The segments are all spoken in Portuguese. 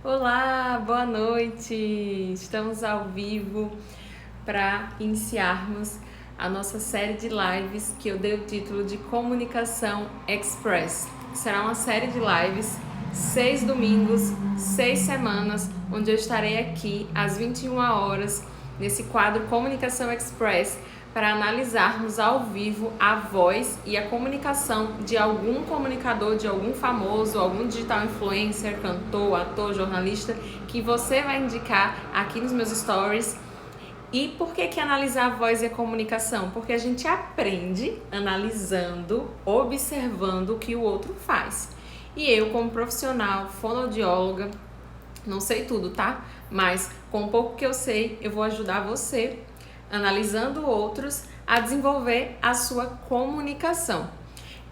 Olá, boa noite! Estamos ao vivo para iniciarmos a nossa série de lives que eu dei o título de Comunicação Express. Será uma série de lives, 6 domingos, 6 semanas, onde eu estarei aqui às 21 horas nesse quadro Comunicação Express para analisarmos ao vivo a voz e a comunicação de algum comunicador, de algum famoso, algum digital influencer, cantor, ator, jornalista, que você vai indicar aqui nos meus stories. E por que analisar a voz e a comunicação? Porque a gente aprende analisando, observando o que o outro faz. E eu, como profissional, fonoaudióloga, não sei tudo, tá? Mas com o pouco que eu sei, eu vou ajudar você, analisando outros, a desenvolver a sua comunicação.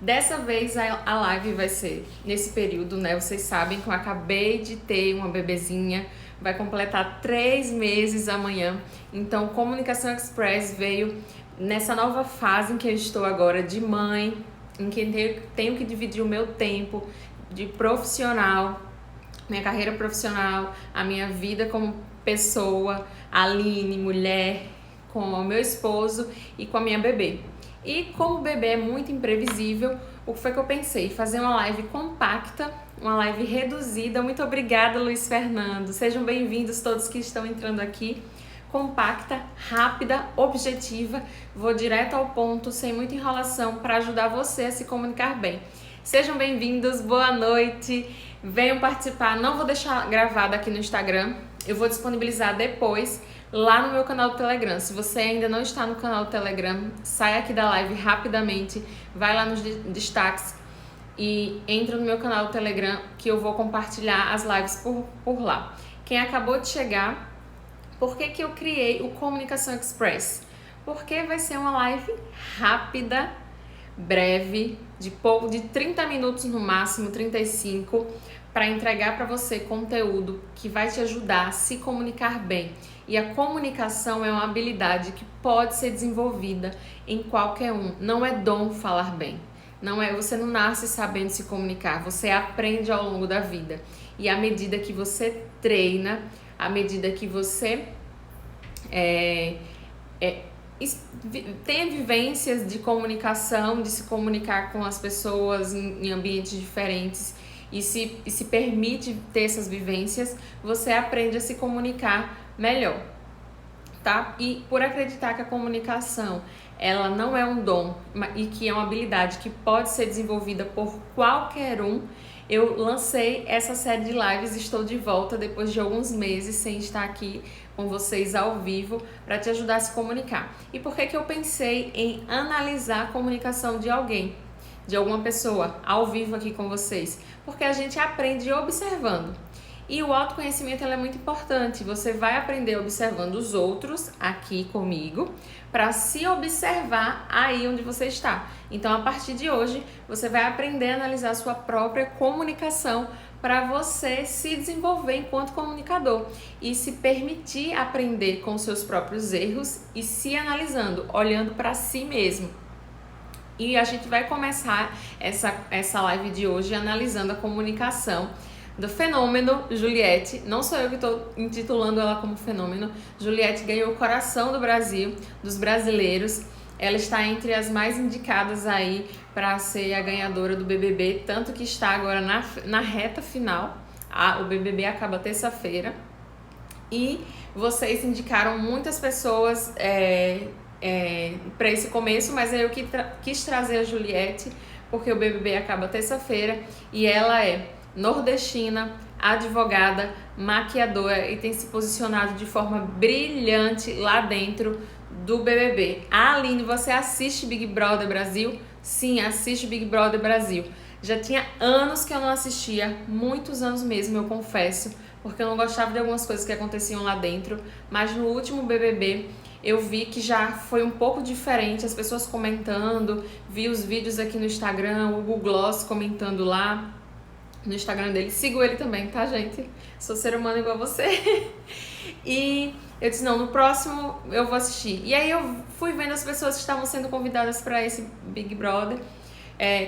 Dessa vez a live vai ser nesse período, né? Vocês sabem que eu acabei de ter uma bebezinha, vai completar 3 meses amanhã. Então, Comunicação Express veio nessa nova fase em que eu estou agora de mãe, em que tenho que dividir o meu tempo de profissional, minha carreira profissional, a minha vida como pessoa, Aline, mulher, com o meu esposo e com a minha bebê. E como o bebê é muito imprevisível, o que foi que eu pensei? Fazer uma live compacta, uma live reduzida. Muito obrigada, Luiz Fernando. Sejam bem-vindos todos que estão entrando aqui. Compacta, rápida, objetiva. Vou direto ao ponto, sem muita enrolação, para ajudar você a se comunicar bem. Sejam bem-vindos, boa noite. Venham participar. Não vou deixar gravado aqui no Instagram. Eu vou disponibilizar depois lá no meu canal do Telegram. Se você ainda não está no canal do Telegram, sai aqui da live rapidamente, vai lá nos destaques e entra no meu canal do Telegram que eu vou compartilhar as lives por lá. Quem acabou de chegar, por que eu criei o Comunicação Express? Porque vai ser uma live rápida, breve, de 30 minutos no máximo, 35, para entregar para você conteúdo que vai te ajudar a se comunicar bem. E a comunicação é uma habilidade que pode ser desenvolvida em qualquer um. Não é dom falar bem. Você não nasce sabendo se comunicar, você aprende ao longo da vida. E à medida que você treina, à medida que você tenha vivências de comunicação, de se comunicar com as pessoas em ambientes diferentes e se permite ter essas vivências, você aprende a se comunicar melhor, tá? E por acreditar que a comunicação ela não é um dom e que é uma habilidade que pode ser desenvolvida por qualquer um, eu lancei essa série de lives. Estou de volta depois de alguns meses sem estar aqui com vocês ao vivo para te ajudar a se comunicar. E por que eu pensei em analisar a comunicação de alguém, de alguma pessoa, ao vivo aqui com vocês? Porque a gente aprende observando. E o autoconhecimento é muito importante. Você vai aprender observando os outros aqui comigo para se observar aí onde você está. Então, a partir de hoje, você vai aprender a analisar a sua própria comunicação para você se desenvolver enquanto comunicador e se permitir aprender com seus próprios erros e se analisando, olhando para si mesmo. E a gente vai começar essa live de hoje analisando a comunicação do fenômeno Juliette. Não sou eu que estou intitulando ela como fenômeno. Juliette ganhou o coração do Brasil, dos brasileiros. Ela está entre as mais indicadas aí para ser a ganhadora do BBB, tanto que está agora na reta final. O BBB acaba terça-feira. E vocês indicaram muitas pessoas para esse começo, mas eu quis trazer a Juliette, porque o BBB acaba terça-feira e ela é nordestina, advogada, maquiadora e tem se posicionado de forma brilhante lá dentro do BBB. Aline, você assiste Big Brother Brasil? Sim, assiste Big Brother Brasil. Já tinha anos que eu não assistia, muitos anos mesmo, eu confesso, porque eu não gostava de algumas coisas que aconteciam lá dentro, mas no último BBB eu vi que já foi um pouco diferente, as pessoas comentando, vi os vídeos aqui no Instagram, o Google Gloss comentando lá no Instagram dele. Sigo ele também, tá, gente? Sou ser humano igual a você. E eu disse, não, no próximo eu vou assistir. E aí eu fui vendo as pessoas que estavam sendo convidadas para esse Big Brother.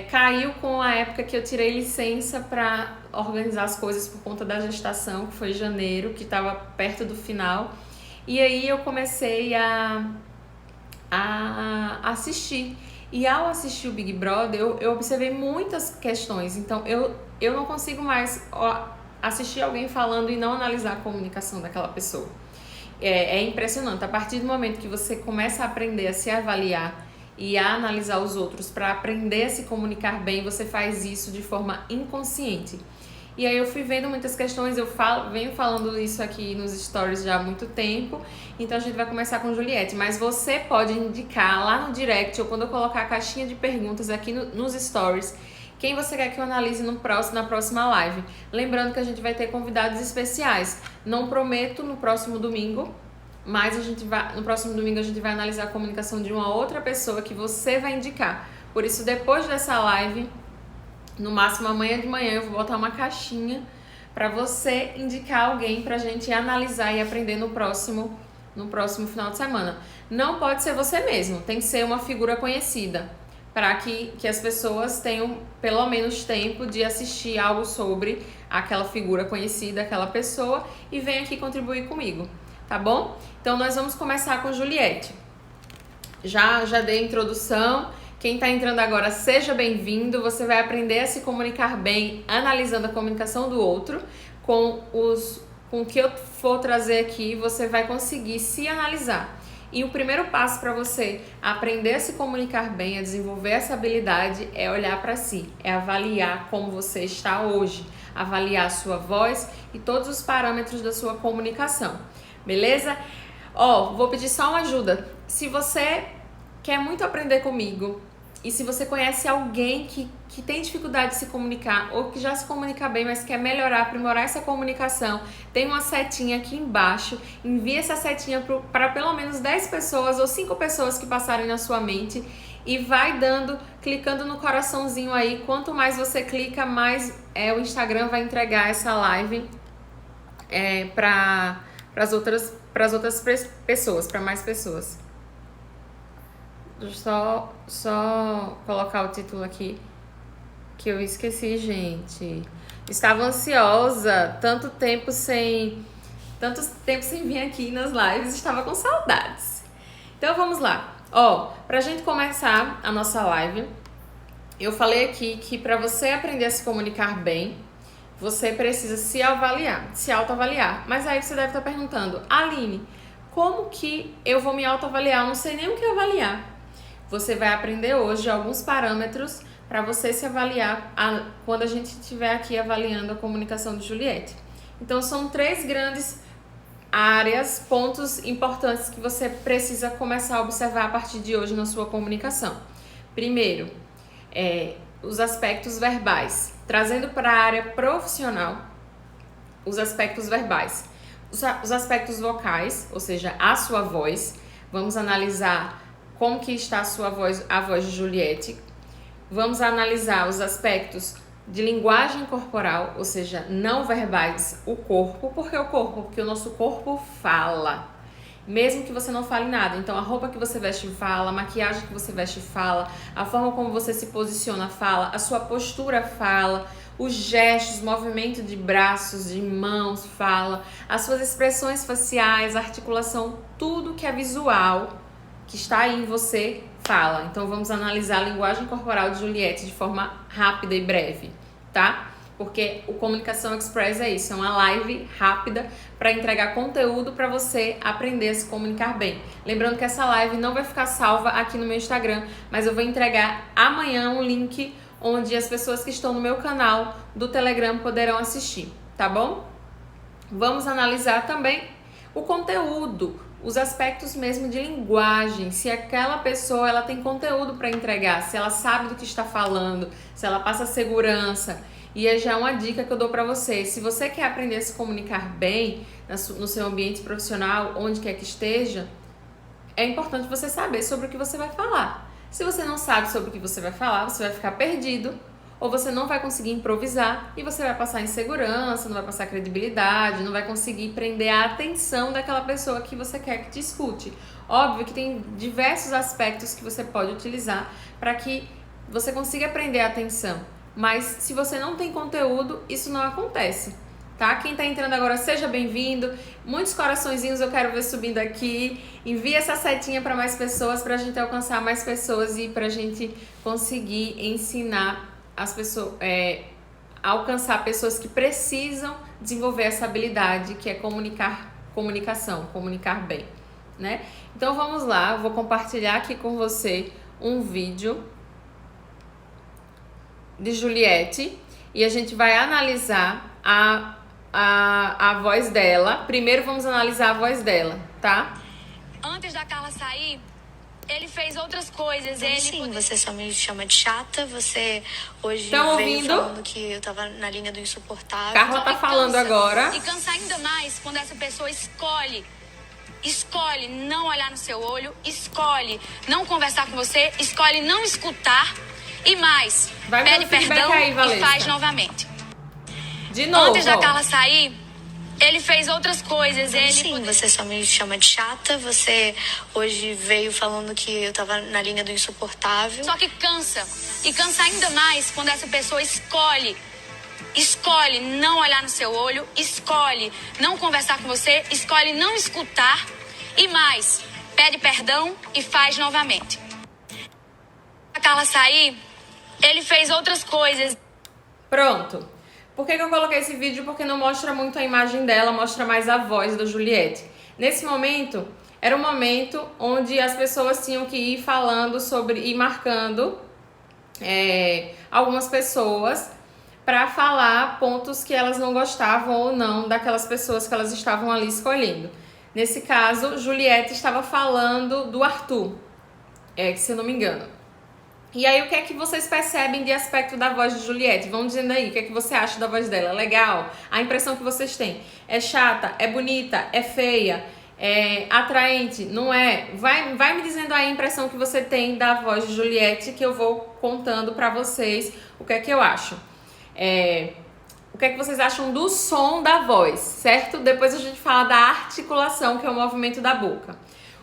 caiu com a época que eu tirei licença para organizar as coisas por conta da gestação, que foi janeiro, que estava perto do final. E aí eu comecei a assistir. E ao assistir o Big Brother, eu observei muitas questões. Então, eu não consigo mais assistir alguém falando e não analisar a comunicação daquela pessoa. É impressionante. A partir do momento que você começa a aprender a se avaliar e a analisar os outros para aprender a se comunicar bem, você faz isso de forma inconsciente. E aí eu fui vendo muitas questões, venho falando isso aqui nos stories já há muito tempo, então a gente vai começar com Juliette, mas você pode indicar lá no direct ou quando eu colocar a caixinha de perguntas aqui nos stories, quem você quer que eu analise na próxima live. Lembrando que a gente vai ter convidados especiais, não prometo no próximo domingo, mas no próximo domingo a gente vai analisar a comunicação de uma outra pessoa que você vai indicar. Por isso, depois dessa live, no máximo amanhã de manhã, eu vou botar uma caixinha para você indicar alguém pra gente analisar e aprender no próximo final de semana. Não pode ser você mesmo, tem que ser uma figura conhecida, para que as pessoas tenham pelo menos tempo de assistir algo sobre aquela figura conhecida, aquela pessoa, e venha aqui contribuir comigo, tá bom? Então nós vamos começar com Juliette. Já dei a introdução. Quem está entrando agora, seja bem-vindo. Você vai aprender a se comunicar bem, analisando a comunicação do outro. Com o que eu for trazer aqui, você vai conseguir se analisar. E o primeiro passo para você aprender a se comunicar bem, a desenvolver essa habilidade, é olhar para si, é avaliar como você está hoje, avaliar a sua voz e todos os parâmetros da sua comunicação, beleza? Vou pedir só uma ajuda. Se você quer muito aprender comigo e se você conhece alguém que tem dificuldade de se comunicar ou que já se comunica bem, mas quer melhorar, aprimorar essa comunicação, tem uma setinha aqui embaixo, envie essa setinha para pelo menos 10 pessoas ou 5 pessoas que passarem na sua mente e vai clicando no coraçãozinho aí. Quanto mais você clica, mais o Instagram vai entregar essa live para as outras pessoas, para mais pessoas. Deixa eu só colocar o título aqui, que eu esqueci, gente. Estava ansiosa, tanto tempo sem vir aqui nas lives, estava com saudades. Então vamos lá. Pra gente começar a nossa live, eu falei aqui que para você aprender a se comunicar bem, você precisa se autoavaliar. Mas aí você deve estar perguntando, Aline, como que eu vou me autoavaliar? Eu não sei nem o que avaliar. Você vai aprender hoje alguns parâmetros para você se avaliar quando a gente estiver aqui avaliando a comunicação de Juliette. Então, são 3 grandes áreas, pontos importantes que você precisa começar a observar a partir de hoje na sua comunicação. Primeiro, os aspectos verbais. Trazendo para a área profissional, os aspectos verbais. Os aspectos vocais, ou seja, a sua voz. Vamos analisar como que está a voz de Juliette. Vamos analisar os aspectos de linguagem corporal, ou seja, não verbais, o corpo. Por que o corpo? Porque o nosso corpo fala, mesmo que você não fale nada. Então, a roupa que você veste fala, a maquiagem que você veste fala, a forma como você se posiciona fala, a sua postura fala, os gestos, movimento de braços, de mãos fala, as suas expressões faciais, a articulação, tudo que é visual, que está aí em você, fala. Então vamos analisar a linguagem corporal de Juliette de forma rápida e breve, tá? Porque o Comunicação Express é isso, é uma live rápida para entregar conteúdo para você aprender a se comunicar bem. Lembrando que essa live não vai ficar salva aqui no meu Instagram, mas eu vou entregar amanhã um link onde as pessoas que estão no meu canal do Telegram poderão assistir, tá bom? Vamos analisar também o conteúdo, os aspectos mesmo de linguagem, se aquela pessoa ela tem conteúdo para entregar, se ela sabe do que está falando, se ela passa segurança. E é já uma dica que eu dou para você. Se você quer aprender a se comunicar bem no seu ambiente profissional, onde quer que esteja, é importante você saber sobre o que você vai falar. Se você não sabe sobre o que você vai falar, você vai ficar perdido, ou você não vai conseguir improvisar e você vai passar insegurança, não vai passar credibilidade, não vai conseguir prender a atenção daquela pessoa que você quer que te escute. Óbvio que tem diversos aspectos que você pode utilizar para que você consiga prender a atenção. Mas se você não tem conteúdo, isso não acontece, tá? Quem tá entrando agora, seja bem-vindo. Muitos coraçõezinhos eu quero ver subindo aqui. Envie essa setinha para mais pessoas, pra gente alcançar mais pessoas e pra gente conseguir ensinar as pessoas, alcançar pessoas que precisam desenvolver essa habilidade, que é comunicar bem, né? Então vamos lá, eu vou compartilhar aqui com você um vídeo de Juliette e a gente vai analisar a voz dela. Primeiro vamos analisar a voz dela, tá? Antes da Carla sair, ele fez outras coisas. Sim, você só me chama de chata. Você hoje Tão veio ouvindo? falando que eu tava na linha do insuportável. Carla tá falando agora. E cansa ainda mais quando essa pessoa escolhe não olhar no seu olho, escolhe não conversar com você, escolhe não escutar e mais, pede perdão aí, e faz novamente. De novo. Antes da Carla sair, ele fez outras coisas. Sim, você só me chama de chata. Você hoje veio falando que eu tava na linha do insuportável. Só que cansa. E cansa ainda mais quando essa pessoa escolhe não olhar no seu olho, escolhe não conversar com você, escolhe não escutar e mais, pede perdão e faz novamente. A Carla sair, ele fez outras coisas. Pronto. Por que eu coloquei esse vídeo? Porque não mostra muito a imagem dela, mostra mais a voz da Juliette. Nesse momento, era um momento onde as pessoas tinham que ir falando sobre, ir marcando algumas pessoas para falar pontos que elas não gostavam ou não daquelas pessoas que elas estavam ali escolhendo. Nesse caso, Juliette estava falando do Arthur, se eu não me engano. E aí, o que é que vocês percebem de aspecto da voz de Juliette? Vão dizendo aí, o que é que você acha da voz dela? Legal? A impressão que vocês têm? É chata? É bonita? É feia? É atraente? Não é? Vai me dizendo aí a impressão que você tem da voz de Juliette, que eu vou contando pra vocês o que é que eu acho. O que é que vocês acham do som da voz, certo? Depois a gente fala da articulação, que é o movimento da boca.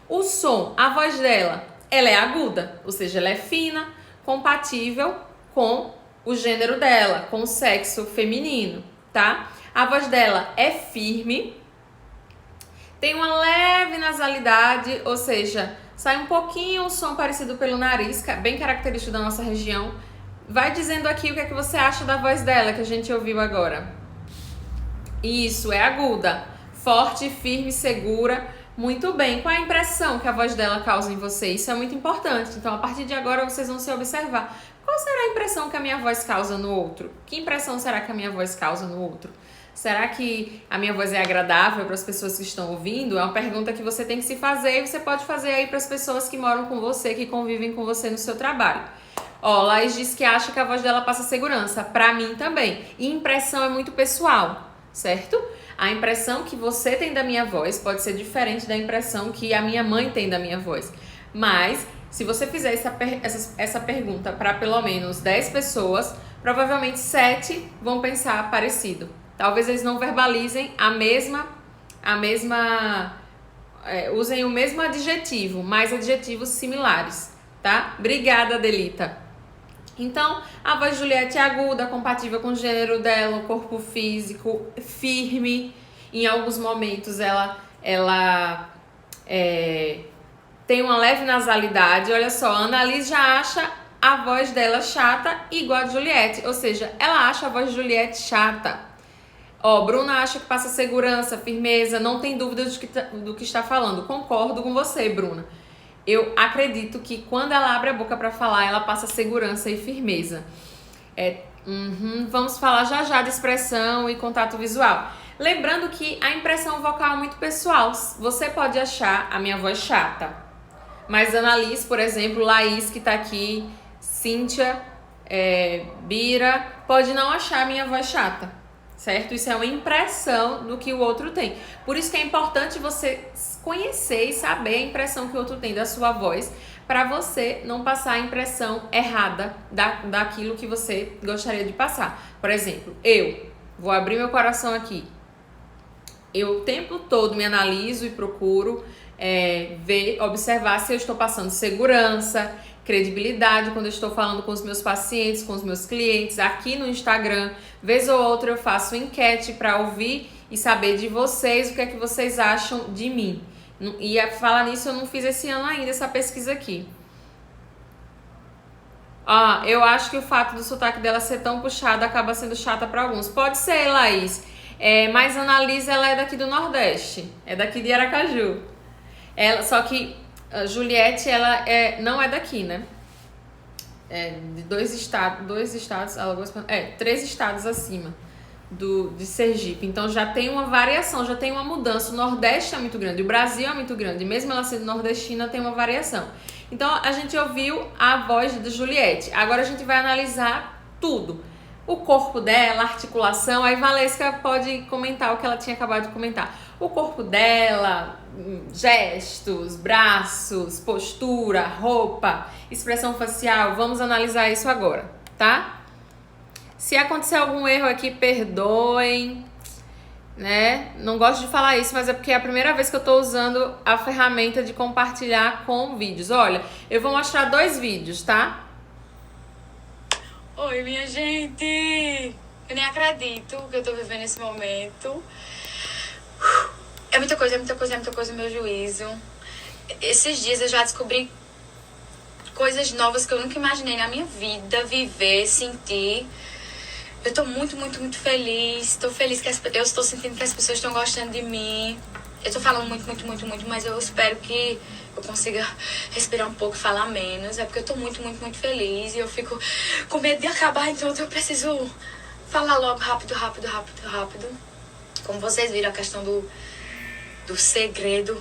O som, a voz dela, ela é aguda, ou seja, ela é fina, compatível com o gênero dela, com o sexo feminino, tá? A voz dela é firme, tem uma leve nasalidade, ou seja, sai um pouquinho o som parecido pelo nariz, bem característico da nossa região. Vai dizendo aqui o que é que você acha da voz dela, que a gente ouviu agora. Isso, é aguda, forte, firme, segura. Muito bem. Qual é a impressão que a voz dela causa em você? Isso é muito importante. Então, a partir de agora, vocês vão se observar. Qual será a impressão que a minha voz causa no outro? Que impressão será que a minha voz causa no outro? Será que a minha voz é agradável para as pessoas que estão ouvindo? É uma pergunta que você tem que se fazer e você pode fazer aí para as pessoas que moram com você, que convivem com você no seu trabalho. Ó, Laís diz que acha que a voz dela passa segurança. Pra mim também. E impressão é muito pessoal, certo? A impressão que você tem da minha voz pode ser diferente da impressão que a minha mãe tem da minha voz. Mas, se você fizer essa pergunta para pelo menos 10 pessoas, provavelmente 7 vão pensar parecido. Talvez eles não verbalizem usem o mesmo adjetivo, mas adjetivos similares, tá? Obrigada, Adelita. Então, a voz de Juliette é aguda, compatível com o gênero dela, o corpo físico, firme. Em alguns momentos ela tem uma leve nasalidade. Olha só, a Annalise já acha a voz dela chata igual a de Juliette. Ou seja, ela acha a voz de Juliette chata. Ó, Bruna acha que passa segurança, firmeza, não tem dúvida do que está falando. Concordo com você, Bruna. Eu acredito que quando ela abre a boca para falar, ela passa segurança e firmeza. Vamos falar já de expressão e contato visual. Lembrando que a impressão vocal é muito pessoal. Você pode achar a minha voz chata, mas Annalise, por exemplo, Laís que tá aqui, Cíntia, Bira, pode não achar a minha voz chata, certo? Isso é uma impressão do que o outro tem. Por isso que é importante você conhecer e saber a impressão que o outro tem da sua voz, para você não passar a impressão errada daquilo que você gostaria de passar. Por exemplo, eu vou abrir meu coração aqui. Eu o tempo todo me analiso e procuro observar se eu estou passando segurança, credibilidade quando eu estou falando com os meus pacientes, com os meus clientes, aqui no Instagram. Vez ou outra eu faço enquete para ouvir e saber de vocês o que é que vocês acham de mim. E a falar nisso, eu não fiz esse ano ainda essa pesquisa aqui. Eu acho que o fato do sotaque dela ser tão puxado acaba sendo chata para alguns. Pode ser, Laís. Mas a Annalise, ela é daqui do Nordeste. É daqui de Aracaju. Só que a Juliette, ela não é daqui, né? De dois estados, Alagoas, 3 estados acima de Sergipe. Então já tem uma variação, já tem uma mudança. O Nordeste é muito grande, o Brasil é muito grande. Mesmo ela sendo nordestina, tem uma variação. Então a gente ouviu a voz de Juliette. Agora a gente vai analisar tudo. O corpo dela, a articulação. Aí Valesca pode comentar o que ela tinha acabado de comentar. O corpo dela, gestos, braços, postura, roupa, expressão facial. Vamos analisar isso agora, tá? Se acontecer algum erro aqui, perdoem, né? Não gosto de falar isso, mas é porque é a primeira vez que eu tô usando a ferramenta de compartilhar com vídeos. Olha, eu vou mostrar 2 vídeos, tá? Oi, minha gente! Eu nem acredito que eu tô vivendo esse momento. É muita coisa no meu juízo. Esses dias eu já descobri coisas novas que eu nunca imaginei na minha vida viver, sentir. Eu tô muito feliz. Tô feliz que eu estou sentindo que as pessoas estão gostando de mim. Eu tô falando muito, mas eu espero que eu consiga respirar um pouco e falar menos. É porque eu tô muito feliz e eu fico com medo de acabar, então eu preciso falar logo rápido. Como vocês viram, a questão do segredo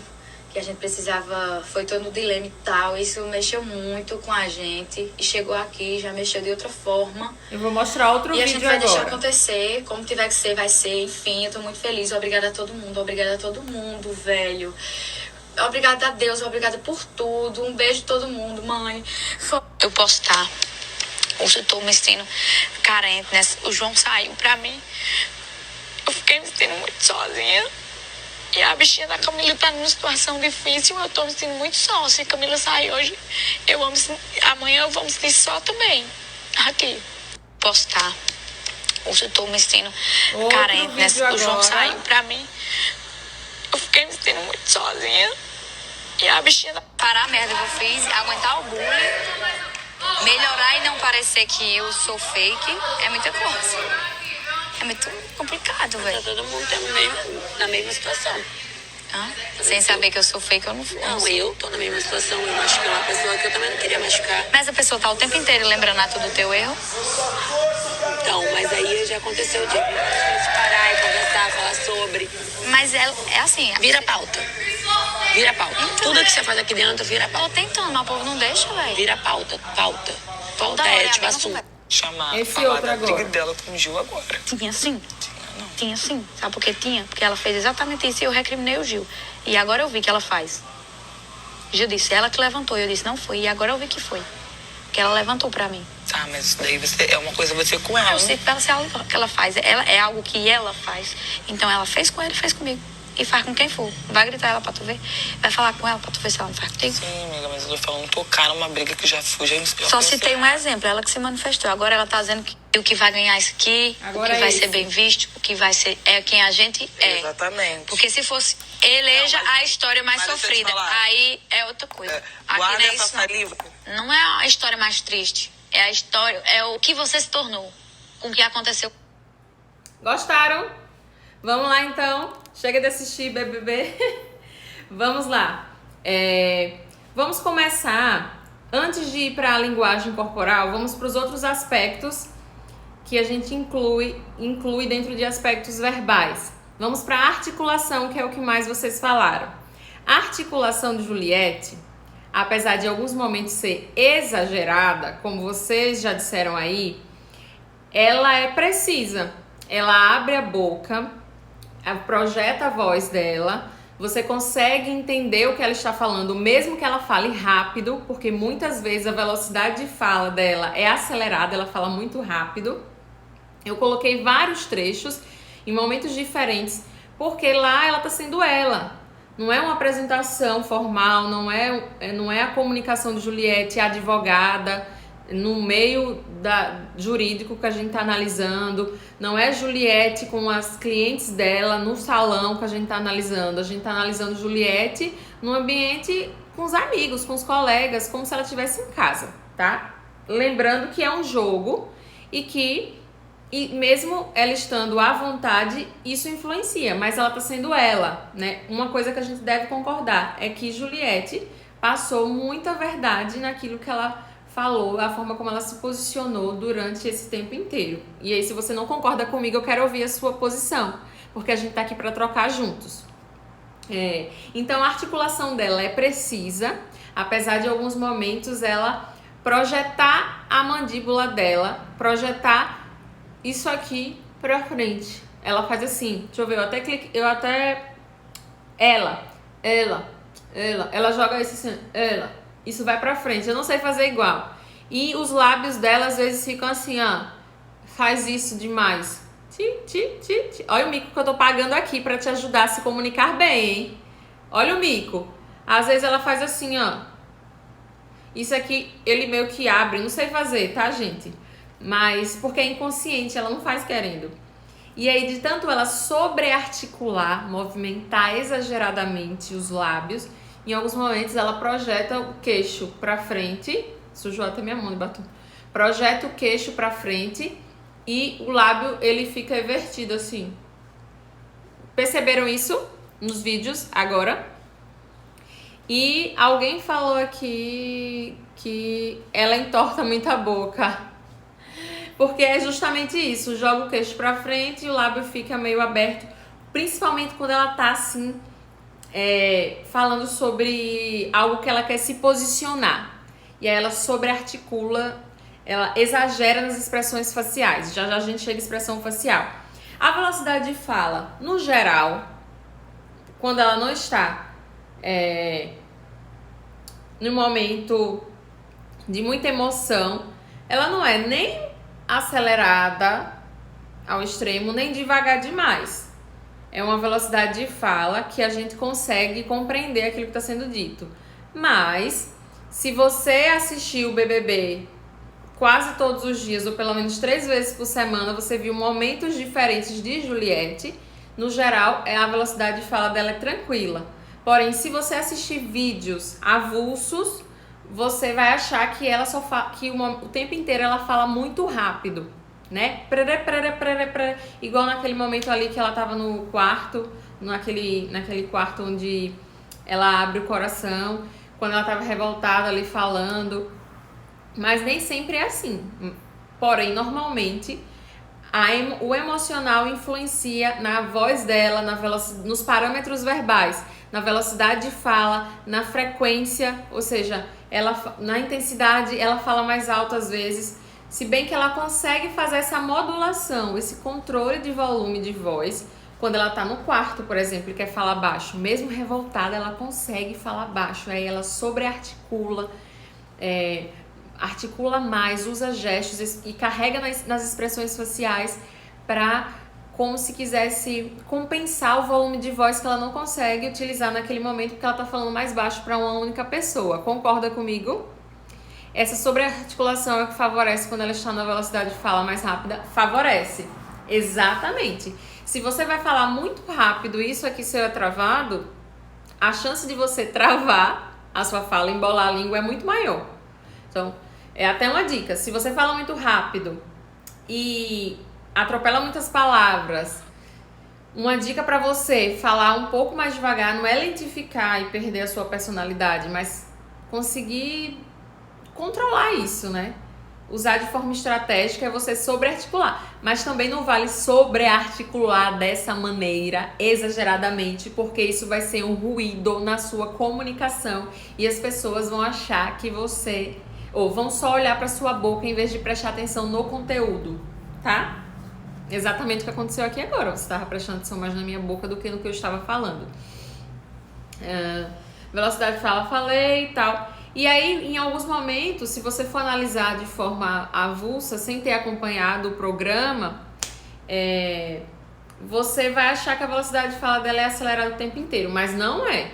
que a gente precisava, foi todo um dilema e tal. Isso mexeu muito com a gente e chegou aqui, já mexeu de outra forma. Eu vou mostrar outro vídeo agora. E a gente vai deixar acontecer, como tiver que ser, vai ser. Enfim, eu tô muito feliz. Obrigada a todo mundo, velho. Obrigada a Deus, obrigada por tudo. Um beijo a todo mundo, mãe. Eu posso estar. Hoje eu tô me sentindo carente, né? O João saiu pra mim. Eu fiquei me sentindo muito sozinha. E a bichinha da Camila tá numa situação difícil. Eu tô me sentindo muito só. Se a Camila sair hoje, amanhã eu vou me sentir só também. Aqui. Posso estar. Hoje eu tô me sentindo carente, né? O João saiu pra mim. Eu fiquei me sentindo muito sozinha. E a bichinha... Parar a merda que eu fiz, aguentar o bullying, melhorar e não parecer que eu sou fake, é muita coisa. É muito complicado, velho. Tá todo mundo na mesma situação. Sem saber que eu sou fake, eu não fui. Não, eu tô na mesma situação. Eu machuquei uma pessoa que eu também não queria machucar. Mas a pessoa tá o tempo inteiro lembrando a tudo do teu erro? Então, mas aí já aconteceu de parar e conversar, falar sobre. Mas é assim... Vira pauta. Vira pauta. Então, tudo que você faz aqui dentro, vira pauta. Tô tentando, mas o povo não deixa, velho. Vira pauta. Pauta é tipo assunto. Chamar, esse falar outro da agora. briga dela com o Gil agora. Tinha sim. Tinha sim. Sabe por que tinha? Porque ela fez exatamente isso e eu recriminei o Gil. E agora eu vi que ela faz. Gil disse, ela que levantou. Eu disse, não foi. E agora eu vi que foi. Porque ela levantou pra mim. Tá, mas isso daí é uma coisa você com ela. Eu sei que ela faz. É algo que ela faz. Então ela fez com ele, fez comigo. E faz com quem for. Vai gritar ela pra tu ver. Vai falar com ela pra tu ver se ela não faz contigo. Sim, amiga, mas eu tô falando tocar numa briga que já fui, já Só citei um exemplo, ela que se manifestou. Agora ela tá dizendo que o que vai ganhar isso aqui, agora o que vai isso. ser bem visto, o que vai ser quem a gente é. Exatamente. Porque se fosse eleja Não, mas- a história mais mas deixa eu te sofrida, falar. aí é outra coisa. Aqui Guarda não é essa isso, não. saliva. Não é a história mais triste. É a história, é o que você se tornou com o que aconteceu. Gostaram? Vamos lá então. Chega de assistir BBB. Vamos lá. Vamos começar. Antes de ir para a linguagem corporal, vamos para os outros aspectos que a gente inclui dentro de aspectos verbais. Vamos para a articulação, que é o que mais vocês falaram. A articulação de Juliette, apesar de alguns momentos ser exagerada, como vocês já disseram aí, ela é precisa. Ela abre a boca, projeta a voz dela, você consegue entender o que ela está falando, mesmo que ela fale rápido, porque muitas vezes a velocidade de fala dela é acelerada, ela fala muito rápido. Eu coloquei vários trechos em momentos diferentes, porque lá ela está sendo ela. Não é uma apresentação formal, não é a comunicação de Juliette advogada no meio jurídico que a gente está analisando, não é Juliette com as clientes dela no salão que a gente está analisando. A gente está analisando Juliette no ambiente com os amigos, com os colegas, como se ela estivesse em casa, tá? Lembrando que é um jogo e mesmo ela estando à vontade, isso influencia, mas ela tá sendo ela, né? Uma coisa que a gente deve concordar é que Juliette passou muita verdade naquilo que ela falou, a forma como ela se posicionou durante esse tempo inteiro. E aí, se você não concorda comigo, eu quero ouvir a sua posição, porque a gente tá aqui para trocar juntos. Então, a articulação dela é precisa, apesar de alguns momentos ela projetar a mandíbula dela, projetar isso aqui pra frente. Ela faz assim, deixa eu ver, ela joga isso assim, isso vai pra frente, eu não sei fazer igual. E os lábios dela às vezes ficam assim, ó, faz isso demais. Olha o mico que eu tô pagando aqui pra te ajudar a se comunicar bem, hein? Olha o mico. Às vezes ela faz assim, ó. Isso aqui, ele meio que abre, não sei fazer, tá, gente? Mas porque é inconsciente, ela não faz querendo. E aí, de tanto ela sobrearticular, movimentar exageradamente os lábios, em alguns momentos ela projeta o queixo pra frente. Sujou até minha mão de batom. Projeta o queixo pra frente e o lábio, ele fica invertido assim. Perceberam isso nos vídeos agora? E alguém falou aqui que ela entorta muito a boca. Porque é justamente isso, joga o queixo pra frente e o lábio fica meio aberto. Principalmente quando ela tá assim, falando sobre algo que ela quer se posicionar. E aí ela sobrearticula, ela exagera nas expressões faciais. Já já a gente chega à expressão facial. A velocidade de fala, no geral, quando ela não está no momento de muita emoção, ela não é nem acelerada ao extremo, nem devagar demais. É uma velocidade de fala que a gente consegue compreender aquilo que está sendo dito. Mas, se você assistiu o BBB quase todos os dias, ou pelo menos 3 vezes por semana, você viu momentos diferentes de Juliette. No geral, a velocidade de fala dela é tranquila. Porém, se você assistir vídeos avulsos, você vai achar que ela o tempo inteiro ela fala muito rápido, né? Igual naquele momento ali que ela tava no quarto, naquele quarto onde ela abre o coração, quando ela tava revoltada ali falando. Mas nem sempre é assim. Porém, normalmente, o emocional influencia na voz dela, nos parâmetros verbais, na velocidade de fala, na frequência, ou seja, na intensidade, ela fala mais alto às vezes, se bem que ela consegue fazer essa modulação, esse controle de volume de voz, quando ela tá no quarto, por exemplo, e quer falar baixo, mesmo revoltada, ela consegue falar baixo, aí ela sobrearticula, articula mais, usa gestos e carrega nas expressões faciais como se quisesse compensar o volume de voz que ela não consegue utilizar naquele momento porque ela tá falando mais baixo para uma única pessoa. Concorda comigo? Essa sobrearticulação é o que favorece quando ela está na velocidade de fala mais rápida. Favorece. Exatamente. Se você vai falar muito rápido e isso aqui ser travado, a chance de você travar a sua fala, embolar a língua é muito maior. Então, é até uma dica. Se você fala muito rápido e atropela muitas palavras, uma dica pra você falar um pouco mais devagar não é lentificar e perder a sua personalidade, mas conseguir controlar isso, né? Usar de forma estratégica é você sobrearticular, mas também não vale sobrearticular dessa maneira, exageradamente, porque isso vai ser um ruído na sua comunicação e as pessoas vão achar que você, ou vão só olhar pra sua boca em vez de prestar atenção no conteúdo, tá? Exatamente o que aconteceu aqui agora. Você estava prestando atenção mais na minha boca do que no que eu estava falando. Velocidade de fala, falei e tal. E aí, em alguns momentos, se você for analisar de forma avulsa, sem ter acompanhado o programa, você vai achar que a velocidade de fala dela é acelerada o tempo inteiro, mas não é.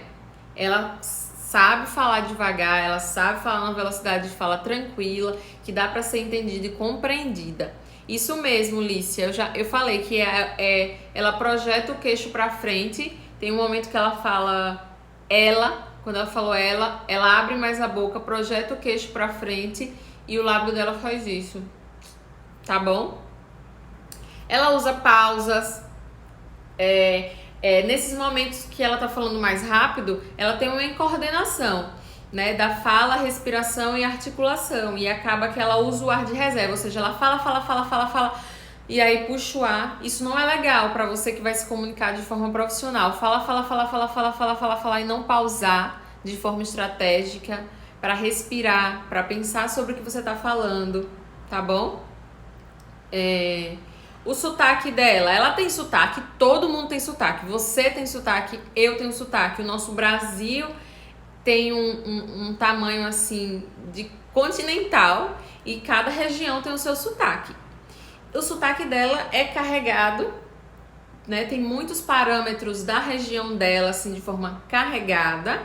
Ela sabe falar devagar, ela sabe falar numa velocidade de fala tranquila, que dá para ser entendida e compreendida. Isso mesmo, Lícia, eu falei que ela projeta o queixo para frente, tem um momento que ela fala ela, quando ela falou ela abre mais a boca, projeta o queixo para frente e o lábio dela faz isso, tá bom? Ela usa pausas, nesses momentos que ela tá falando mais rápido, ela tem uma coordenação, né, da fala, respiração e articulação, e acaba que ela usa o ar de reserva, ou seja, ela fala, e aí puxa o ar. Isso não é legal para você que vai se comunicar de forma profissional. Fala e não pausar de forma estratégica para respirar, para pensar sobre o que você tá falando, tá bom? O sotaque dela, ela tem sotaque, todo mundo tem sotaque, você tem sotaque, eu tenho sotaque, o nosso Brasil tem um tamanho assim de continental e cada região tem o seu sotaque. O sotaque dela é carregado, né? Tem muitos parâmetros da região dela assim de forma carregada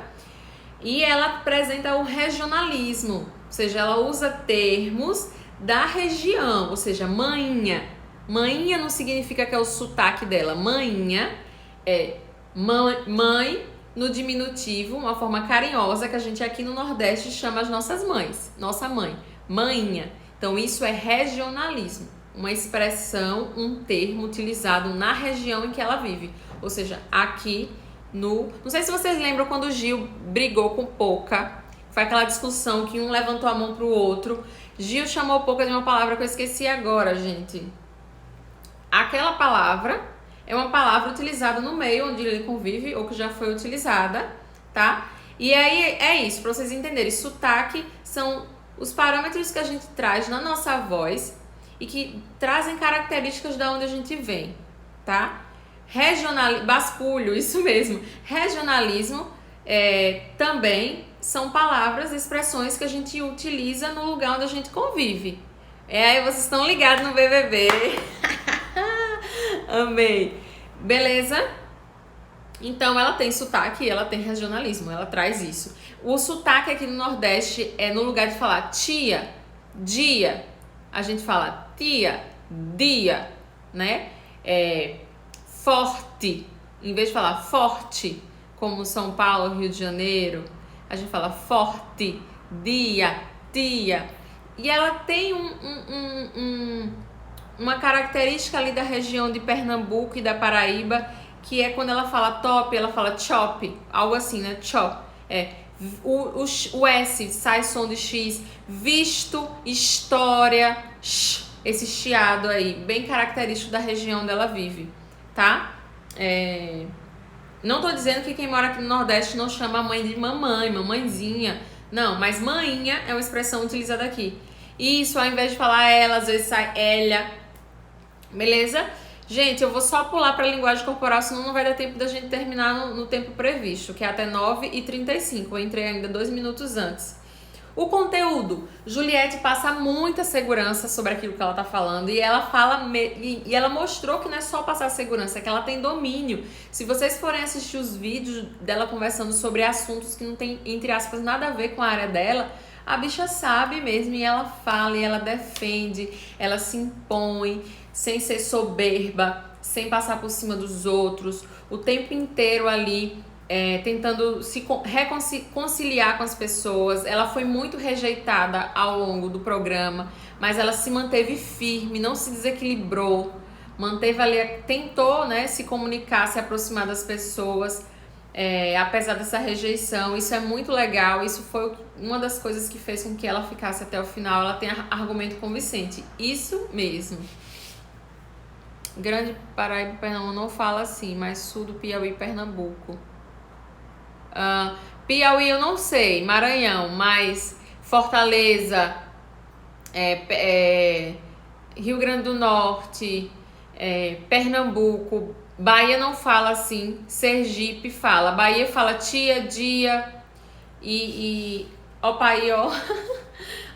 e ela apresenta o regionalismo, ou seja, ela usa termos da região, ou seja, manhinha. Manhinha não significa que é o sotaque dela. Manhinha é mãe no diminutivo, uma forma carinhosa que a gente aqui no Nordeste chama as nossas mães. Nossa mãe, manhinha. Então isso é regionalismo, uma expressão, um termo utilizado na região em que ela vive. Ou seja, aqui no... Não sei se vocês lembram quando o Gil brigou com Poca. Foi aquela discussão que um levantou a mão pro outro. Gil chamou Poca de uma palavra que eu esqueci agora, gente. Aquela palavra é uma palavra utilizada no meio onde ele convive ou que já foi utilizada, tá? E aí é isso, para vocês entenderem. Sotaque são os parâmetros que a gente traz na nossa voz e que trazem características de onde a gente vem, tá? Basculho, isso mesmo. Regionalismo também são palavras, expressões que a gente utiliza no lugar onde a gente convive. Aí vocês estão ligados no BBB. Amei. Beleza? Então ela tem sotaque e ela tem regionalismo, ela traz isso. O sotaque aqui no Nordeste é no lugar de falar tia, dia, a gente fala tia, dia, né? Forte, em vez de falar forte, como São Paulo, Rio de Janeiro, a gente fala forte, dia, tia. E ela tem uma característica ali da região de Pernambuco e da Paraíba, que é quando ela fala top, ela fala chop, algo assim, né? Chop. O S sai som de X, visto, história, esse chiado aí, bem característico da região onde ela vive, tá? Não tô dizendo que quem mora aqui no Nordeste não chama a mãe de mamãe, mamãezinha, não, mas maninha é uma expressão utilizada aqui. Isso, ao invés de falar ela, às vezes sai ela. Beleza? Gente, eu vou só pular para a linguagem corporal, senão não vai dar tempo da gente terminar no tempo previsto, que é até 9h35. Eu entrei ainda 2 minutos antes. O conteúdo. Juliette passa muita segurança sobre aquilo que ela tá falando e ela fala e ela mostrou que não é só passar segurança, é que ela tem domínio. Se vocês forem assistir os vídeos dela conversando sobre assuntos que não tem, entre aspas, nada a ver com a área dela, a bicha sabe mesmo e ela fala e ela defende, ela se impõe, sem ser soberba, sem passar por cima dos outros, o tempo inteiro ali tentando se reconciliar com as pessoas. Ela foi muito rejeitada ao longo do programa, mas ela se manteve firme, não se desequilibrou, manteve ali, tentou, né, se comunicar, se aproximar das pessoas, apesar dessa rejeição. Isso é muito legal, isso foi uma das coisas que fez com que ela ficasse até o final. Ela tem argumento convincente, isso mesmo. Grande Paraíba, Pernambuco não fala assim, mas sul do Piauí, Pernambuco. Piauí eu não sei, Maranhão, mas Fortaleza, Rio Grande do Norte, Pernambuco, Bahia não fala assim, Sergipe fala. Bahia fala tia, dia e ó pai, ó.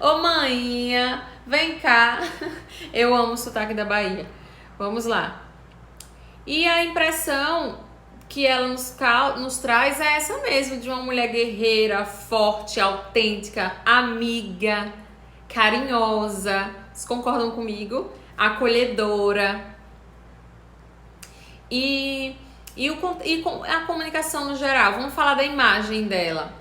Ô mãinha, vem cá. Eu amo o sotaque da Bahia. Vamos lá. E a impressão que ela nos traz é essa mesmo, de uma mulher guerreira, forte, autêntica, amiga, carinhosa. Vocês concordam comigo? Acolhedora. E a comunicação no geral, vamos falar da imagem dela.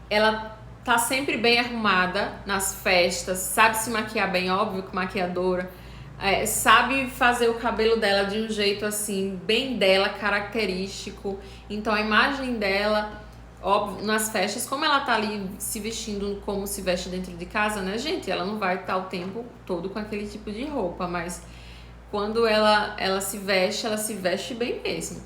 Ela tá sempre bem arrumada nas festas, sabe se maquiar bem, óbvio que maquiadora, sabe fazer o cabelo dela de um jeito assim, bem dela, característico. Então a imagem dela, óbvio, nas festas, como ela tá ali se vestindo como se veste dentro de casa, né, gente? Ela não vai estar o tempo todo com aquele tipo de roupa, mas quando ela se veste bem mesmo.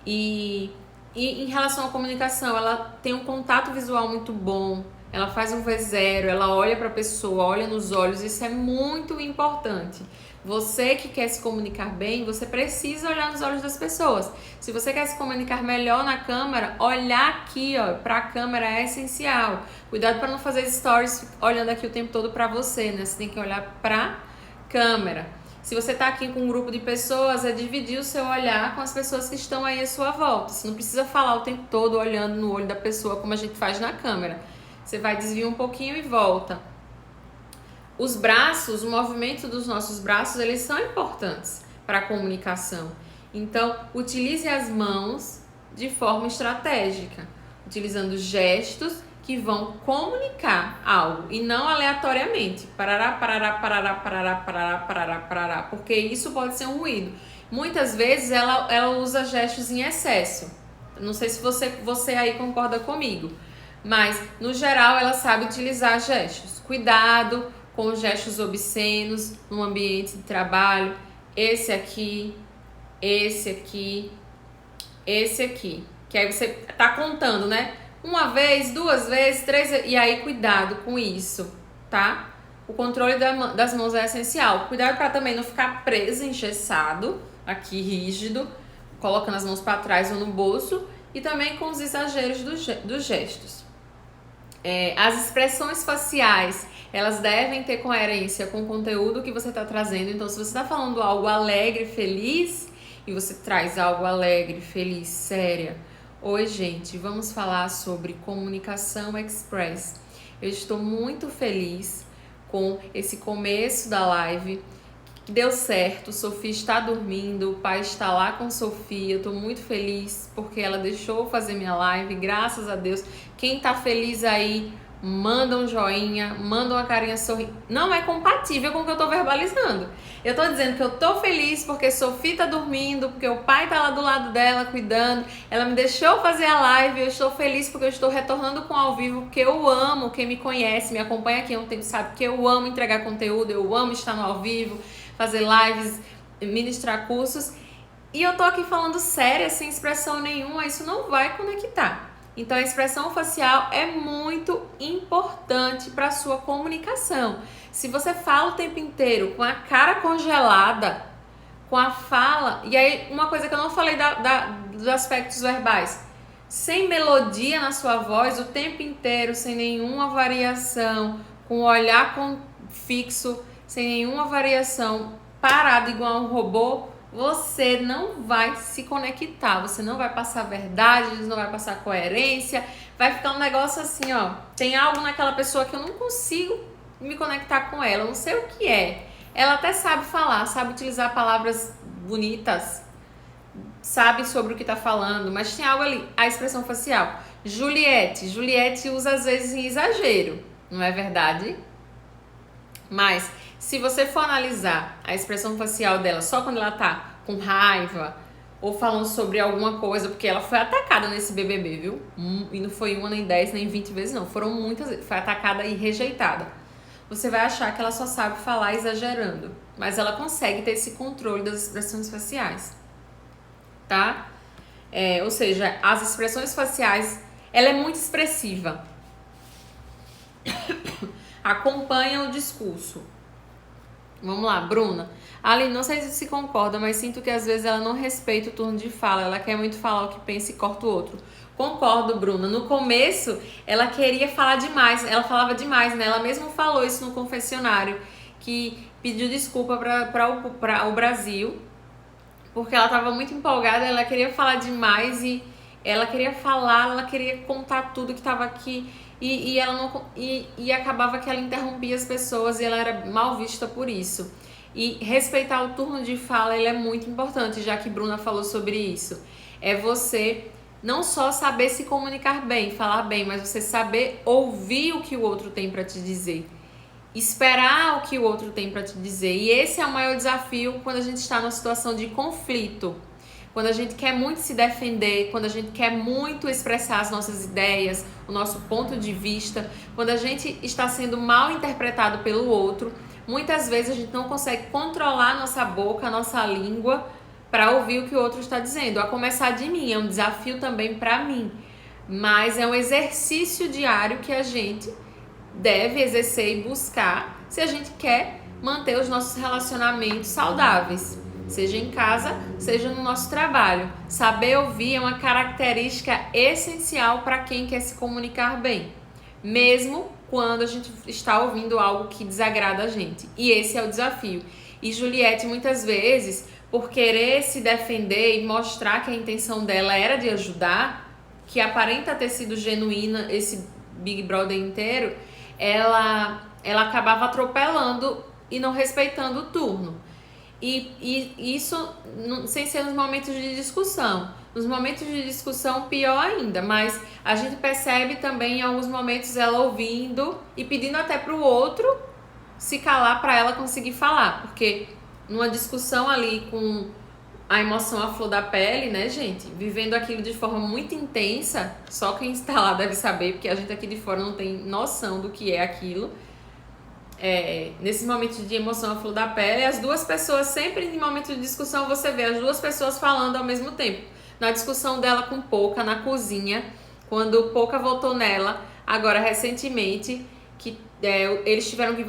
E em relação à comunicação, ela tem um contato visual muito bom, ela faz um V0, ela olha para a pessoa, olha nos olhos, isso é muito importante. Você que quer se comunicar bem, você precisa olhar nos olhos das pessoas. Se você quer se comunicar melhor na câmera, olhar aqui, ó, para a câmera é essencial. Cuidado para não fazer stories olhando aqui o tempo todo para você, né? Você tem que olhar para a câmera. Se você está aqui com um grupo de pessoas, é dividir o seu olhar com as pessoas que estão aí à sua volta. Você não precisa falar o tempo todo olhando no olho da pessoa como a gente faz na câmera. Você vai desviar um pouquinho e volta. Os braços, o movimento dos nossos braços, eles são importantes para a comunicação. Então, utilize as mãos de forma estratégica, utilizando gestos que vão comunicar algo e não aleatoriamente. Parará, parará, parará, parará, parará, parará, parará, porque isso pode ser um ruído. Muitas vezes ela usa gestos em excesso. Não sei se você aí concorda comigo, mas no geral ela sabe utilizar gestos. Cuidado com gestos obscenos no ambiente de trabalho. Esse aqui, esse aqui, esse aqui. Que aí você tá contando, né? Uma vez, duas vezes, três vezes. E aí, cuidado com isso, tá? O controle das mãos é essencial. Cuidado para também não ficar preso, engessado, aqui rígido, colocando as mãos para trás ou no bolso. E também com os exageros dos gestos. As expressões faciais, elas devem ter coerência com o conteúdo que você está trazendo. Então, se você está falando algo alegre, feliz, e você traz algo alegre, feliz, séria. Oi, gente, vamos falar sobre comunicação express. Eu estou muito feliz com esse começo da live. Deu certo, Sofia está dormindo, o pai está lá com Sofia. Eu estou muito feliz porque ela deixou eu fazer minha live, graças a Deus. Quem está feliz aí, manda um joinha, manda uma carinha sorrindo. Não é compatível com o que eu tô verbalizando. Eu tô dizendo que eu tô feliz porque Sofia tá dormindo, porque o pai tá lá do lado dela cuidando, ela me deixou fazer a live, eu estou feliz porque eu estou retornando com ao vivo, porque eu amo, quem me conhece, me acompanha aqui há um tempo sabe que eu amo entregar conteúdo, eu amo estar no ao vivo, fazer lives, ministrar cursos, e eu tô aqui falando séria, sem expressão nenhuma, isso não vai conectar. Então, a expressão facial é muito importante para a sua comunicação. Se você fala o tempo inteiro com a cara congelada, com a fala... E aí, uma coisa que eu não falei dos aspectos verbais. Sem melodia na sua voz, o tempo inteiro, sem nenhuma variação, com o olhar fixo, sem nenhuma variação, parado igual a um robô, você não vai se conectar, você não vai passar verdade, não vai passar coerência, vai ficar um negócio assim, ó, tem algo naquela pessoa que eu não consigo me conectar com ela, eu não sei o que é. Ela até sabe falar, sabe utilizar palavras bonitas, sabe sobre o que tá falando, mas tem algo ali, a expressão facial. Juliette usa às vezes em exagero, não é verdade? Mas se você for analisar a expressão facial dela só quando ela tá com raiva ou falando sobre alguma coisa, porque ela foi atacada nesse BBB, viu? E não foi uma, nem 10, nem 20 vezes, não. Foram muitas vezes. Foi atacada e rejeitada. Você vai achar que ela só sabe falar exagerando. Mas ela consegue ter esse controle das expressões faciais. Tá? Ou seja, as expressões faciais, ela é muito expressiva. Acompanha o discurso. Vamos lá, Bruna. Aline, não sei se concorda, mas sinto que às vezes ela não respeita o turno de fala. Ela quer muito falar o que pensa e corta o outro. Concordo, Bruna. No começo, ela queria falar demais. Ela falava demais, né? Ela mesmo falou isso no confessionário, que pediu desculpa para o Brasil, porque ela estava muito empolgada, ela queria falar demais e ela queria falar, ela queria contar tudo que estava aqui e ela não e acabava que ela interrompia as pessoas e ela era mal vista por isso. E respeitar o turno de fala, ele é muito importante, já que Bruna falou sobre isso. É você não só saber se comunicar bem, falar bem, mas você saber ouvir o que o outro tem para te dizer. Esperar o que o outro tem para te dizer. E esse é o maior desafio quando a gente está numa situação de conflito. Quando a gente quer muito se defender, quando a gente quer muito expressar as nossas ideias, o nosso ponto de vista, quando a gente está sendo mal interpretado pelo outro, muitas vezes a gente não consegue controlar a nossa boca, a nossa língua, para ouvir o que o outro está dizendo. A começar de mim, é um desafio também para mim. Mas é um exercício diário que a gente deve exercer e buscar se a gente quer manter os nossos relacionamentos saudáveis. Seja em casa, seja no nosso trabalho. Saber ouvir é uma característica essencial para quem quer se comunicar bem, mesmo quando a gente está ouvindo algo que desagrada a gente. E esse é o desafio. E Juliette, muitas vezes, por querer se defender e mostrar que a intenção dela era de ajudar, que aparenta ter sido genuína esse Big Brother inteiro, ela acabava atropelando e não respeitando o turno. E isso sem ser nos momentos de discussão. Nos momentos de discussão, pior ainda, mas a gente percebe também em alguns momentos ela ouvindo e pedindo até para o outro se calar para ela conseguir falar, porque numa discussão ali com a emoção à flor da pele, né, gente, vivendo aquilo de forma muito intensa, só quem está lá deve saber, porque a gente aqui de fora não tem noção do que é aquilo. Nesses momentos de emoção à flor da pele, as duas pessoas, sempre em momentos de discussão, você vê as duas pessoas falando ao mesmo tempo. Na discussão dela com Poca, na cozinha, quando Poca votou nela, agora recentemente, que eles tiveram que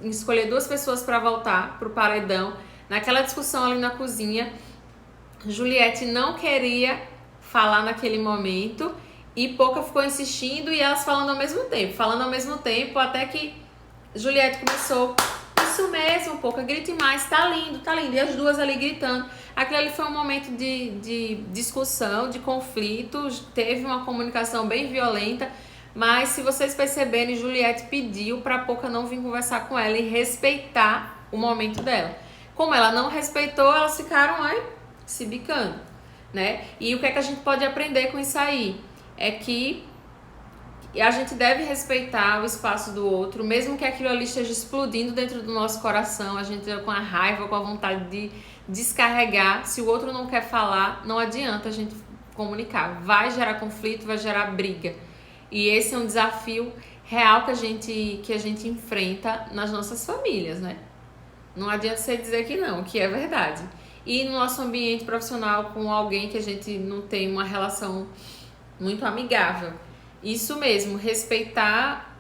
escolher duas pessoas para voltar pro paredão. Naquela discussão ali na cozinha, Juliette não queria falar naquele momento e Poca ficou insistindo e elas falando ao mesmo tempo, até que Juliette começou: isso mesmo, Poca, grite mais, tá lindo, e as duas ali gritando. Aquilo ali foi um momento de discussão, de conflito, teve uma comunicação bem violenta, mas se vocês perceberem, Juliette pediu pra Poca não vir conversar com ela e respeitar o momento dela. Como ela não respeitou, elas ficaram se bicando, né? E o que é que a gente pode aprender com isso aí? É que a gente deve respeitar o espaço do outro, mesmo que aquilo ali esteja explodindo dentro do nosso coração, a gente com a raiva, com a vontade de descarregar. Se o outro não quer falar, não adianta a gente comunicar. Vai gerar conflito, vai gerar briga. E esse é um desafio real que a gente enfrenta nas nossas famílias, né? Não adianta você dizer que não, que é verdade. E no nosso ambiente profissional com alguém que a gente não tem uma relação muito amigável. Isso mesmo, respeitar,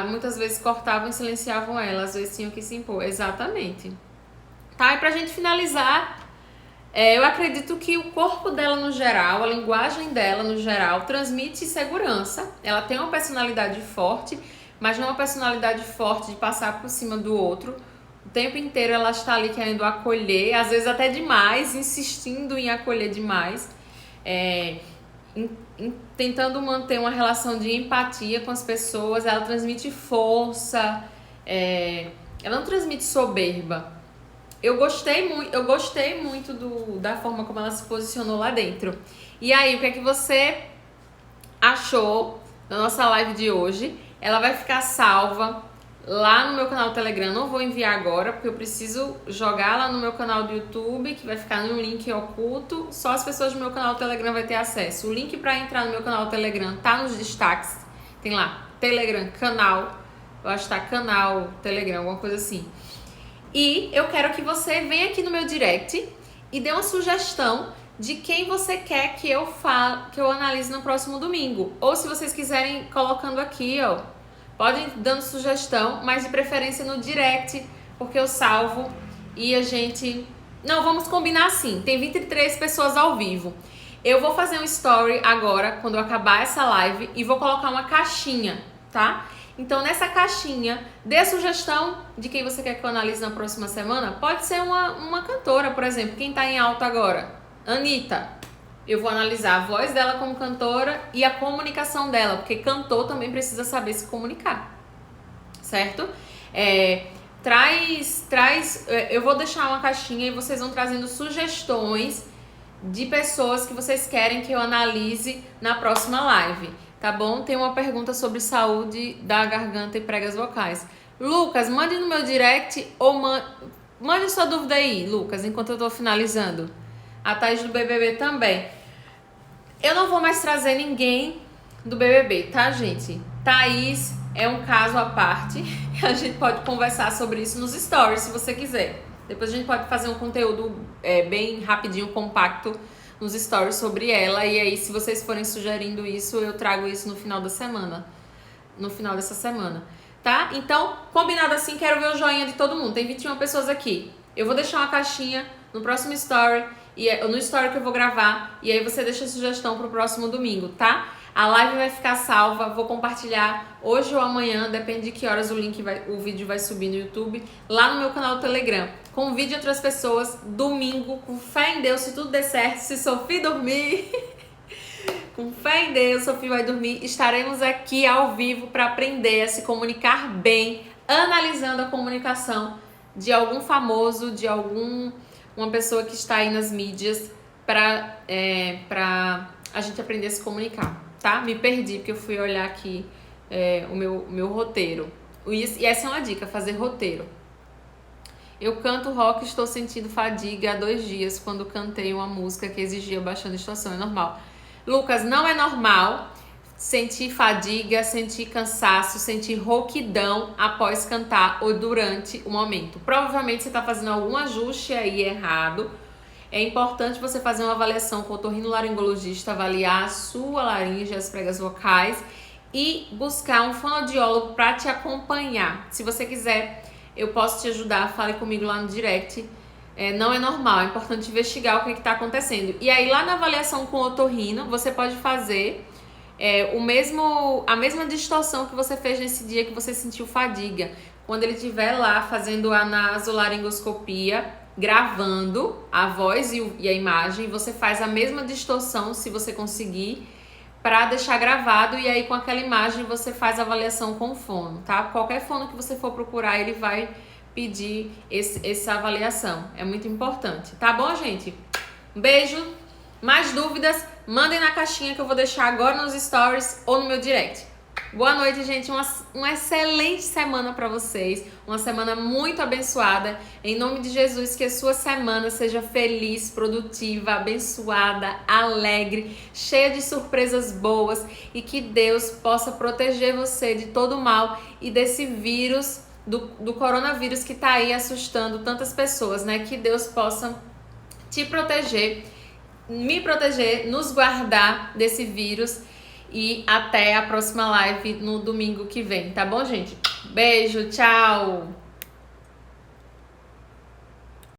muitas vezes cortavam e silenciavam ela, às vezes tinham que se impor, exatamente. Tá, e pra gente finalizar, eu acredito que o corpo dela no geral, a linguagem dela no geral, transmite segurança. Ela tem uma personalidade forte, mas não uma personalidade forte de passar por cima do outro. O tempo inteiro ela está ali querendo acolher, às vezes até demais, insistindo em acolher demais. Tentando manter uma relação de empatia com as pessoas. Ela transmite força, ela não transmite soberba. Eu gostei muito da forma como ela se posicionou lá dentro. E aí, o que é que você achou da nossa live de hoje? Ela vai ficar salva lá no meu canal do Telegram. Não vou enviar agora, porque eu preciso jogar lá no meu canal do YouTube, que vai ficar num link oculto. Só as pessoas do meu canal do Telegram vão ter acesso. O link para entrar no meu canal do Telegram tá nos destaques. Tem lá, Telegram, canal. Eu acho que tá canal, Telegram, alguma coisa assim. E eu quero que você venha aqui no meu direct e dê uma sugestão de quem você quer que eu analise no próximo domingo. Ou se vocês quiserem, colocando aqui, podem dando sugestão, mas de preferência no direct, porque eu salvo e a gente... Não, vamos combinar assim, tem 23 pessoas ao vivo. Eu vou fazer um story agora, quando eu acabar essa live, e vou colocar uma caixinha, tá? Então, nessa caixinha, dê a sugestão de quem você quer que eu analise na próxima semana. Pode ser uma cantora, por exemplo. Quem tá em alta agora? Anitta. Eu vou analisar a voz dela como cantora e a comunicação dela, porque cantor também precisa saber se comunicar, certo? Eu vou deixar uma caixinha e vocês vão trazendo sugestões de pessoas que vocês querem que eu analise na próxima live, tá bom? Tem uma pergunta sobre saúde da garganta e pregas vocais. Lucas, mande no meu direct ou mande sua dúvida aí, Lucas, enquanto eu tô finalizando. A Thaís do BBB também. Eu não vou mais trazer ninguém do BBB, tá, gente? Thaís é um caso à parte. A gente pode conversar sobre isso nos stories, se você quiser. Depois a gente pode fazer um conteúdo bem rapidinho, compacto, nos stories sobre ela. E aí, se vocês forem sugerindo isso, eu trago isso no final da semana. No final dessa semana, tá? Então, combinado assim, quero ver o joinha de todo mundo. Tem 21 pessoas aqui. Eu vou deixar uma caixinha no próximo story, no story que eu vou gravar. E aí você deixa a sugestão pro próximo domingo, tá? A live vai ficar salva, vou compartilhar hoje ou amanhã, depende de que horas o vídeo vai subir no YouTube, lá no meu canal do Telegram. Convide outras pessoas, domingo, com fé em Deus, se tudo der certo, se Sofia dormir, com fé em Deus, Sofia vai dormir, estaremos aqui ao vivo para aprender a se comunicar bem, analisando a comunicação de algum famoso, de uma pessoa que está aí nas mídias, para a gente aprender a se comunicar. Tá? Me perdi porque eu fui olhar aqui o meu roteiro. E essa é uma dica, fazer roteiro. Eu canto rock e estou sentindo fadiga há 2 dias quando cantei uma música que exigia baixando a distorção. É normal. Lucas, não é normal sentir fadiga, sentir cansaço, sentir rouquidão após cantar ou durante o momento. Provavelmente você está fazendo algum ajuste aí errado. É importante você fazer uma avaliação com o otorrinolaringologista, avaliar a sua laringe, as pregas vocais e buscar um fonoaudiólogo para te acompanhar. Se você quiser, eu posso te ajudar, fale comigo lá no direct. Não é normal, é importante investigar o que está acontecendo. E aí lá na avaliação com o otorrino, você pode fazer a mesma distorção que você fez nesse dia que você sentiu fadiga. Quando ele estiver lá fazendo a nasolaringoscopia, gravando a voz e a imagem, você faz a mesma distorção, se você conseguir, para deixar gravado, e aí com aquela imagem você faz a avaliação com o fono, tá? Qualquer fono que você for procurar, ele vai pedir essa avaliação. É muito importante, tá bom, gente? Um beijo. Mais dúvidas, mandem na caixinha que eu vou deixar agora nos stories ou no meu direct. Boa noite, gente. Uma excelente semana para vocês. Uma semana muito abençoada. Em nome de Jesus, que a sua semana seja feliz, produtiva, abençoada, alegre, cheia de surpresas boas e que Deus possa proteger você de todo o mal e desse vírus, do coronavírus que tá aí assustando tantas pessoas, né? Que Deus possa te proteger, me proteger, nos guardar desse vírus. E até a próxima live no domingo que vem, tá bom, gente? Beijo, tchau!